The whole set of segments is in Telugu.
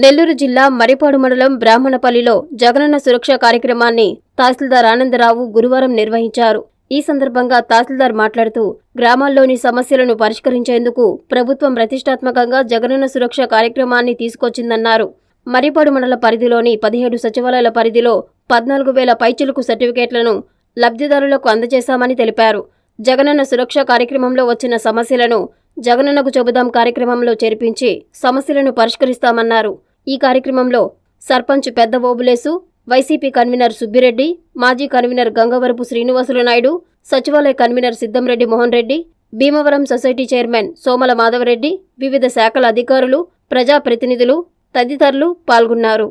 నెల్లూరు జిల్లా మరిపాడు మండలం బ్రాహ్మణపల్లిలో జగనన్న సురక్ష కార్యక్రమాన్ని తహసీల్దార్ ఆనందరావు గురువారం నిర్వహించారు. ఈ సందర్భంగా తహసీల్దార్ మాట్లాడుతూ గ్రామాల్లోని సమస్యలను పరిష్కరించేందుకు ప్రభుత్వం ప్రతిష్టాత్మకంగా జగనన్న సురక్ష కార్యక్రమాన్ని తీసుకొచ్చిందన్నారు. మరిపాడు మండల పరిధిలోని 17 సచివాలయాల పరిధిలో 14,000 పైచిలుకు సర్టిఫికేట్లను లబ్ధిదారులకు అందజేశామని తెలిపారు. జగనన్న సురక్ష కార్యక్రమంలో వచ్చిన సమస్యలను జగనన్నకు చెబుదాం కార్యక్రమంలో చేర్పించి సమస్యలను పరిష్కరిస్తామన్నారు. ఈ కార్యక్రమంలో సర్పంచ్ పెద్ద ఓబులేసు, వైసీపీ కన్వీనర్ సుబ్బిరెడ్డి, మాజీ కన్వీనర్ గంగవరపు శ్రీనివాసులు నాయుడు, సచివాలయ convener Siddhamreddy Mohan Reddy, Bhimavaram society chairman Somala Madhavareddy, వివిధ శాఖల అధికారులు, ప్రజాప్రతినిధులు తదితరులు పాల్గొన్నారు.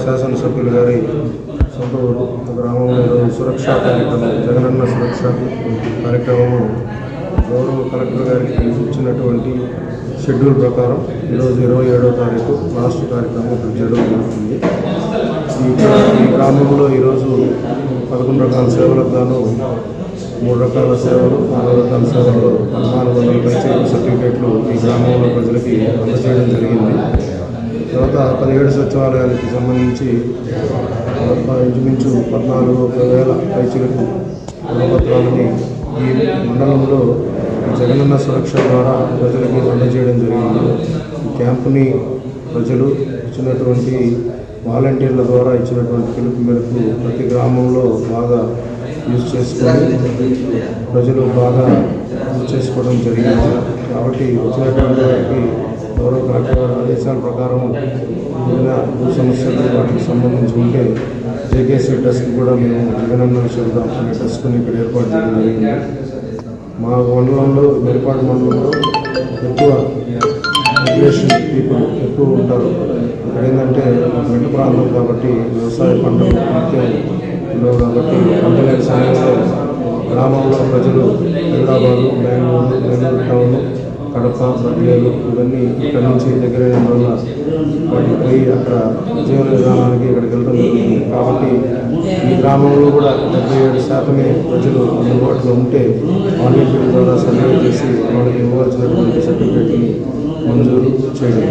శాసనసభ్యులు గారి సొంత ఊరు గ్రామంలో సురక్షా కార్యక్రమం జగనన్న సురక్ష కార్యక్రమము గౌరవ కలెక్టర్ గారికి ఇచ్చినటువంటి షెడ్యూల్ ప్రకారం ఈరోజు 27వ తారీఖు లాస్ట్ కార్యక్రమం ఇక్కడ జరుగుతుంది. ఈ గ్రామంలో ఈరోజు 11 రకాల సేవలకు గాను 3 రకాల సేవలు 4 రకాల సేవల్లో 1400 పైచీలకు సర్టిఫికేట్లు ఈ గ్రామంలో ప్రజలకి అందజేయడం జరిగింది. తర్వాత 17 సచివాలయాలకి సంబంధించి ఇంచుమించు 14,000 పైచీలకు రుణపత్రాలని ఈ మండలంలో జగనన్న సురక్ష ద్వారా ప్రజలకి అందజేయడం జరిగింది. ఈ క్యాంపుని ప్రజలు ఇచ్చినటువంటి వాలంటీర్ల ద్వారా ఇచ్చినటువంటి పిలుపు మేరకు ప్రతి గ్రామంలో బాగా యూజ్ చేసుకొని ప్రజలు బాగా యూజ్ చేసుకోవడం జరిగింది. కాబట్టి వచ్చినటువంటి వారికి గౌరవ కలెక్టర్ ఆదేశాల ప్రకారం ఏదైనా సమస్యలు వాటికి సంబంధించి ఉంటే జేకేసీ డెస్క్ కూడా మేము జగనన్న చెబుదాం అనే డెస్క్ని ఇక్కడ ఏర్పాటు చేయడం జరిగింది. మా మండలంలో మెరిపాడు మండలంలో ఎక్కువ రెగ్యులేషన్ పీపుల్ ఎక్కువ ఉంటారు. ఇక్కడ ఏంటంటే మెట్ట ప్రాంతం కాబట్టి వ్యవసాయ పంటలు ఉండవు కాబట్టి పంటలేని సమయంలో గ్రామంలో ప్రజలు హైదరాబాదు, నెల్లూరు టౌన్, కడప, బద్వేలు ఇవన్నీ ఇక్కడ నుంచి దగ్గరైన వల్ల వాటికి పోయి అక్కడ జీవన విధానానికి ఇక్కడికి వెళ్ళడం జరుగుతుంది. కాబట్టి ఈ గ్రామంలో కూడా 77% ప్రజలు అందుబాటులో ఉంటే వాలంటీర్ల ద్వారా సర్వే చేసి వాళ్ళకి ఇవ్వాల్సినటువంటి సర్టిఫికేట్ని మంజూరు చేయడం.